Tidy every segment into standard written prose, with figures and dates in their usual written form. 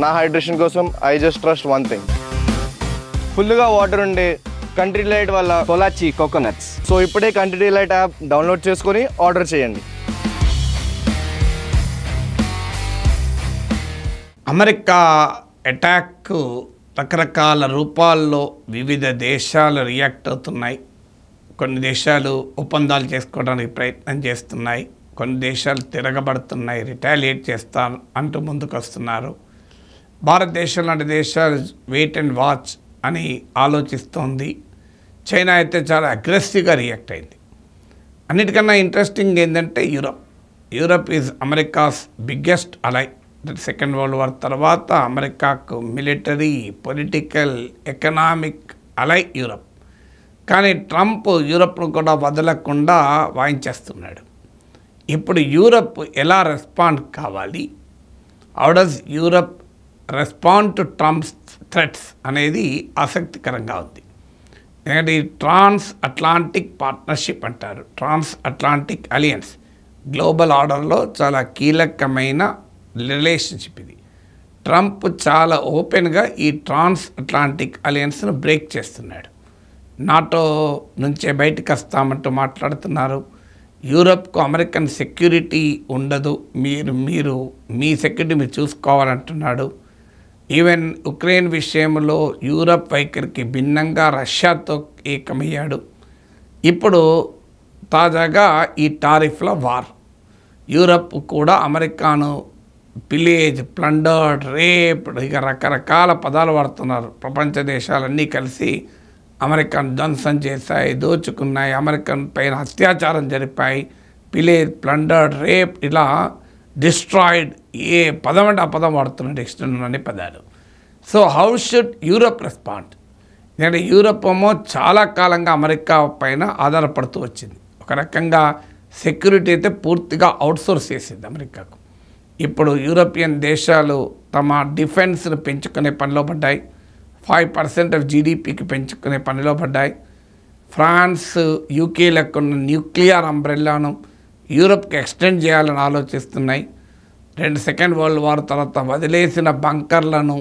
నా హైడ్రేషన్ కోసం I just trust one thing, ఫుల్గా వాటర్ ఉండే కంట్రీ డిలైట్ వల్ల పొలాచి కోకోనట్స్. సో ఇప్పుడే కంట్రీ డిలైట్ యాప్ డౌన్లోడ్ చేసుకొని ఆర్డర్ చేయండి. అమెరికా అటాక్ రకరకాల రూపాల్లో వివిధ దేశాలు రియాక్ట్ అవుతున్నాయి. కొన్ని దేశాలు ఒప్పందాలు చేసుకోవడానికి ప్రయత్నం చేస్తున్నాయి, కొన్ని దేశాలు తిరగబడుతున్నాయి, రిటాలియేట్ చేస్తాను అంటూ ముందుకు వస్తున్నారు. భారతదేశం లాంటి దేశాలు వెయిట్ అండ్ వాచ్ అని ఆలోచిస్తోంది. చైనా అయితే చాలా అగ్రెసివ్గా రియాక్ట్ అయింది. అన్నిటికన్నా ఇంట్రెస్టింగ్ ఏంటంటే Europe is America's biggest ally. Second world war తర్వాత అమెరికాకు military, political, economic ally Europe. కానీ ట్రంప్ యూరప్ను కూడా వదలకుండా వాయించేస్తున్నాడు. ఇప్పుడు యూరప్ ఎలా రెస్పాండ్ కావాలి, how does Europe respond to Trump's threats అనేది ఆసక్తికరంగా ఉంది. ఎందుకంటే ఈ ట్రాన్స్ అట్లాంటిక్ పార్ట్నర్షిప్ అంటారు, ట్రాన్స్ అట్లాంటిక్ అలియన్స్, గ్లోబల్ ఆర్డర్లో చాలా కీలకమైన రిలేషన్షిప్ ఇది. ట్రంప్ చాలా ఓపెన్గా ఈ ట్రాన్స్ అట్లాంటిక్ అలియన్స్ను బ్రేక్ చేస్తున్నాడు. నాటో నుంచే బయటకు వస్తామంటూ మాట్లాడుతున్నారు. యూరప్కు అమెరికన్ సెక్యూరిటీ ఉండదు, మీరు మీ సెక్యూరిటీ మీరు చూసుకోవాలంటున్నాడు. ఈవెన్ ఉక్రెయిన్ విషయంలో యూరప్ వైఖరికి భిన్నంగా రష్యాతో ఏకమయ్యాడు. ఇప్పుడు తాజాగా ఈ టారిఫ్ల వార్, యూరప్ కూడా అమెరికాను పిలేజ్, ప్లండర్డ్, రేప్, ఇక రకరకాల పదాలు వాడుతున్నారు. ప్రపంచ దేశాలన్నీ కలిసి అమెరికాను ధ్వంసం చేశాయి, దోచుకున్నాయి, అమెరికన్ పైన అత్యాచారం జరిపాయి, పిలేజ్, ప్లండర్డ్, రేప్, ఇలా డిస్ట్రాయిడ్, ఏ పదం అంటే ఆ పదం వాడుతున్న డిక్షనరీలో అన్ని పదాలు. So how should Europe respond? ఎందుకంటే యూరప్ ఏమో చాలా కాలంగా అమెరికా పైన ఆధారపడుతూ వచ్చింది. ఒక రకంగా సెక్యూరిటీ అయితే పూర్తిగా అవుట్సోర్స్ చేసింది అమెరికాకు. ఇప్పుడు యూరోపియన్ దేశాలు తమ డిఫెన్స్ను పెంచుకునే పనిలో పడ్డాయి, 5% ఆఫ్ జీడిపికి పెంచుకునే పనిలో పడ్డాయి. ఫ్రాన్స్, యూకేలకు ఉన్న న్యూక్లియర్ అంబ్రెల్లాను యూరప్కి ఎక్స్టెండ్ చేయాలని ఆలోచిస్తున్నాయి. సెకండ్ వరల్డ్ వార్ తర్వాత వదిలేసిన బంకర్లను,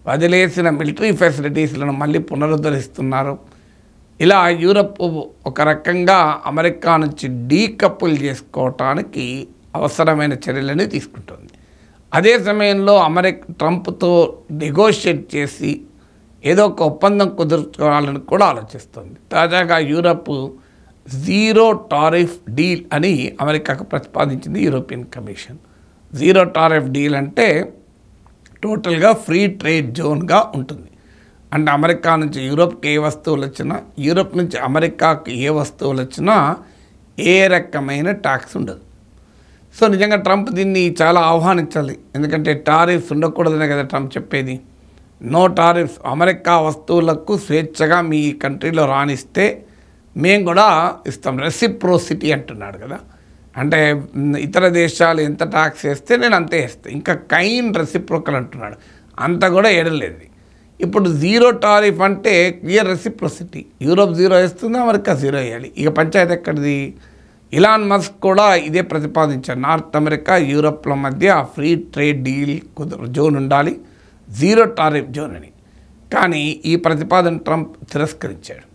వదిలేసిన మిలిటరీ ఫెసిలిటీస్లను మళ్ళీ పునరుద్ధరిస్తున్నారు. ఇలా యూరప్ ఒక రకంగా అమెరికా నుంచి డీకపుల్ చేసుకోవటానికి అవసరమైన చర్యలని తీసుకుంటుంది. అదే సమయంలో ట్రంప్తో నెగోషియేట్ చేసి ఏదో ఒక ఒప్పందం కుదుర్చుకోవాలని కూడా ఆలోచిస్తుంది. తాజాగా యూరప్ జీరో టారిఫ్ డీల్ అని అమెరికాకు ప్రతిపాదించింది European commission. Zero tariff deal అంటే టోటల్గా ఫ్రీ ట్రేడ్ జోన్గా ఉంటుంది. అంటే అమెరికా నుంచి యూరోప్కి ఏ వస్తువులు వచ్చినా, యూరోప్ నుంచి అమెరికాకి ఏ వస్తువులు వచ్చినా ఏ రకమైన ట్యాక్స్ ఉండదు. సో నిజంగా ట్రంప్ దీన్ని చాలా ఆహ్వానించాలి. ఎందుకంటే టారిఫ్స్ ఉండకూడదనే కదా ట్రంప్ చెప్పేది. నో టారిఫ్స్, అమెరికా వస్తువులకు స్వేచ్ఛగా మీ కంట్రీలో రాణిస్తే మేము కూడా ఇస్తాం, రెసిప్రోసిటీ అంటున్నాడు కదా. అంటే ఇతర దేశాలు ఎంత ట్యాక్స్ వేస్తే నేను అంతే వేస్తాను, ఇంకా కైన్ రెసిప్రోకల్ అంటున్నాడు, అంత కూడా ఏడలేదు. ఇప్పుడు జీరో టారిఫ్ అంటే క్లియర్ రెసిప్రోసిటీ. యూరోప్ జీరో వేస్తుంది, అమెరికా జీరో వేయాలి. ఇక పంచాయతీ ఎక్కడిది? ఇలాన్ మస్క్ కూడా ఇదే ప్రతిపాదించారు. నార్త్ అమెరికా, యూరోప్ల మధ్య ఫ్రీ ట్రేడ్ డీల్ జోన్ ఉండాలి, జీరో టారిఫ్ జోన్ అని. కానీ ఈ ప్రతిపాదన ట్రంప్ తిరస్కరించాడు.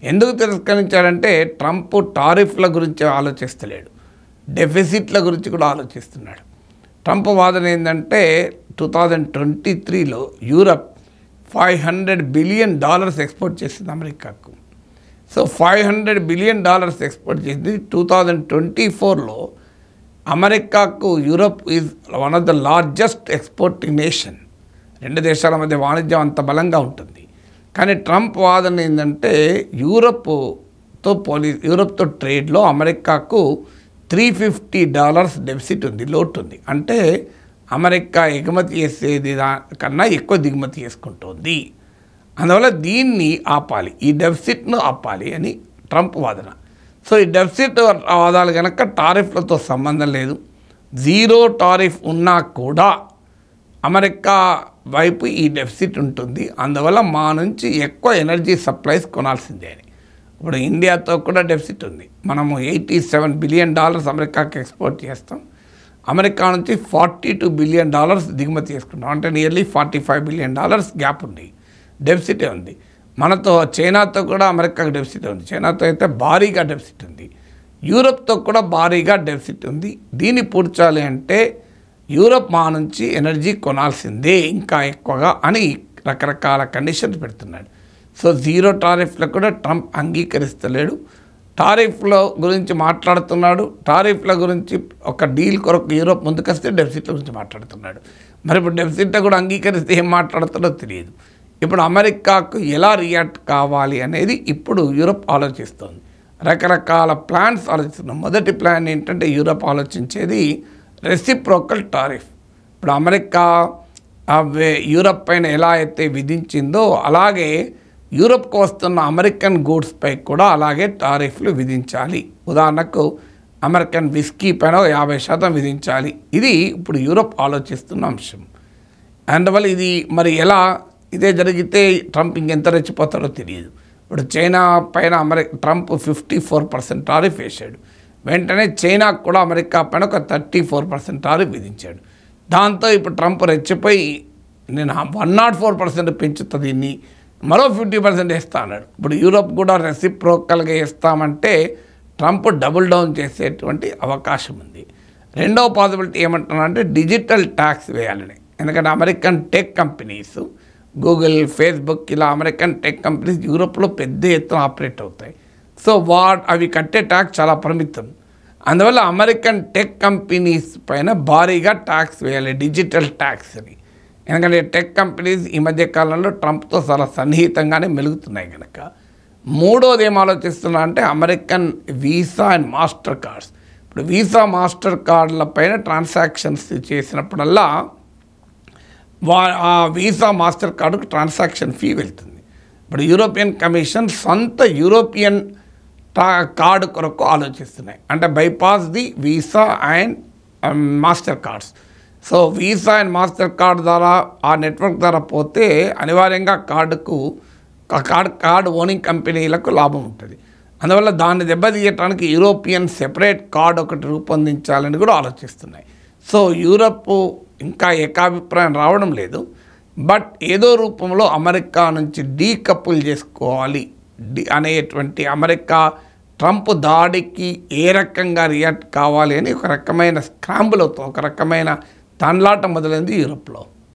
ఎందుకు తిరస్కరించాడంటే ట్రంప్ టారిఫ్ల గురించి ఆలోచిస్తలేడు, డెఫిసిట్ల గురించి కూడా ఆలోచిస్తున్నాడు. ట్రంప్ వాదన ఏంటంటే 2023లో యూరప్ $500 బిలియన్ ఎక్స్పోర్ట్ చేసింది అమెరికాకు. సో $500 బిలియన్ ఎక్స్పోర్ట్ చేసింది. 2024లో అమెరికాకు Europe is one of the largest exporting nation. రెండు దేశాల మధ్య వాణిజ్యం అంత బలంగా ఉంటుంది. కానీ ట్రంప్ వాదన ఏంటంటే యూరప్తో ట్రేడ్లో అమెరికాకు $350 డెఫిసిట్ ఉంది, లోటు ఉంది. అంటే అమెరికా ఎగుమతి చేసేది కన్నా ఎక్కువ దిగుమతి చేసుకుంటుంది. అందువల్ల దీన్ని ఆపాలి, ఈ డెఫిసిట్ను ఆపాలి అని ట్రంప్ వాదన. సో ఈ డెఫిసిట్ వాదాలు కనుక టారిఫ్లతో సంబంధం లేదు, జీరో టారిఫ్ ఉన్నా కూడా అమెరికా వైపు ఈ డెఫిసిట్ ఉంటుంది. అందువల్ల మా నుంచి ఎక్కువ ఎనర్జీ సప్లైస్ కొనాల్సిందే అని. ఇప్పుడు ఇండియాతో కూడా డెఫిసిట్ ఉంది. మనము $87 బిలియన్ అమెరికాకి ఎక్స్పోర్ట్ చేస్తాం, అమెరికా నుంచి $42 బిలియన్ దిగుమతి చేసుకుంటాం. అంటే నియర్లీ $45 బిలియన్ గ్యాప్ ఉంది, డెఫిసిటే ఉంది. మనతో చైనాతో కూడా అమెరికాకి డెఫిసిట్ ఉంది. చైనాతో అయితే భారీగా డెఫిసిట్ ఉంది. యూరప్తో కూడా భారీగా డెఫిసిట్ ఉంది. దీన్ని పూడ్చాలి అంటే యూరప్ మా నుంచి ఎనర్జీ కొనాల్సిందే ఇంకా ఎక్కువగా అని రకరకాల కండిషన్స్ పెడుతున్నాడు. సో జీరో టారిఫ్లకు కూడా ట్రంప్ అంగీకరిస్తలేడు. టారిఫ్ల గురించి మాట్లాడుతున్నాడు. టారిఫ్ల గురించి ఒక డీల్ కొరకు యూరోప్ ముందుకొస్తే డెఫిసిట్ల గురించి మాట్లాడుతున్నాడు. మరి ఇప్పుడు డెఫిసిట్ కూడా అంగీకరిస్తే ఏం మాట్లాడుతాడో తెలియదు. ఇప్పుడు అమెరికాకు ఎలా రియాక్ట్ కావాలి అనేది ఇప్పుడు యూరోప్ ఆలోచిస్తుంది. రకరకాల ప్లాన్స్ ఆలోచిస్తున్నాం. మొదటి ప్లాన్ ఏంటంటే యూరోప్ ఆలోచించేది రెసిప్రోకల్ టారిఫ్. ఇప్పుడు అమెరికా యూరప్ పైన ఎలా అయితే విధించిందో అలాగే యూరప్కు వస్తున్న అమెరికన్ గూడ్స్ పై కూడా అలాగే టారిఫ్లు విధించాలి. ఉదాహరణకు అమెరికన్ విస్కీ పైన 50% విధించాలి. ఇది ఇప్పుడు యూరప్ ఆలోచిస్తున్న అంశం. అందువల్ల ఇది మరి ఎలా ఇదే జరిగితే ట్రంప్ ఇంకెంత రెచ్చిపోతాడో తెలియదు. ఇప్పుడు చైనా పైన ట్రంప్ 54% టారిఫ్ వేశాడు. వెంటనే చైనాకు కూడా అమెరికా పైన ఒక 34% టారిఫ్ విధించాడు. దాంతో ఇప్పుడు ట్రంప్ రెచ్చిపోయి నేను 104% పెంచుతా, దీన్ని మరో 50% వేస్తా అన్నాడు. ఇప్పుడు యూరోప్ కూడా రెసిప్రోకల్గా వేస్తామంటే ట్రంప్ డబుల్ డౌన్ చేసేటువంటి అవకాశం ఉంది. రెండవ పాసిబిలిటీ ఏమంటున్నారంటే డిజిటల్ ట్యాక్స్ వేయాలని. ఎందుకంటే American tech companies Google, Facebook ఇలా అమెరికన్ టెక్ కంపెనీస్ యూరోప్లో పెద్ద ఎత్తున ఆపరేట్ అవుతాయి. సో అవి కట్టే ట్యాక్స్ చాలా పరిమితం. అందువల్ల అమెరికన్ టెక్ కంపెనీస్ పైన భారీగా ట్యాక్స్ వేయాలి, డిజిటల్ ట్యాక్స్ అని. ఎందుకంటే టెక్ కంపెనీస్ ఈ మధ్య కాలంలో ట్రంప్తో చాలా సన్నిహితంగానే మెలుగుతున్నాయి కనుక. మూడోది ఏం ఆలోచిస్తున్నా అంటే American visa and master cards. ఇప్పుడు వీసా మాస్టర్ కార్డుల పైన ట్రాన్సాక్షన్స్ చేసినప్పుడల్లా ఆ వీసా మాస్టర్ కార్డుకు ట్రాన్సాక్షన్ ఫీ వెళ్తుంది. ఇప్పుడు యూరోపియన్ కమిషన్ సొంత యూరోపియన్ కార్డు కొరకు ఆలోచిస్తున్నాయి. అంటే bypass the visa and master cards. So visa and master card ద్వారా ఆ నెట్వర్క్ ద్వారా పోతే అనివార్యంగా కార్డు ఓనింగ్ కంపెనీలకు లాభం ఉంటుంది. అందువల్ల దాన్ని దెబ్బతీయటానికి యూరోపియన్ సెపరేట్ కార్డు ఒకటి రూపొందించాలని కూడా ఆలోచిస్తున్నాయి. సో యూరప్ ఇంకా ఏకాభిప్రాయం రావడం లేదు. బట్ ఏదో రూపంలో అమెరికా నుంచి డీకపుల్ చేసుకోవాలి అనేటువంటి అమెరికా ట్రంప్ దాడికి ఏ రకంగా రియాక్ట్ కావాలి అని ఒక రకమైన స్క్రాంబుల్ అవుతుంది, ఒక రకమైన తండ్లాట మొదలైంది యూరోప్లో.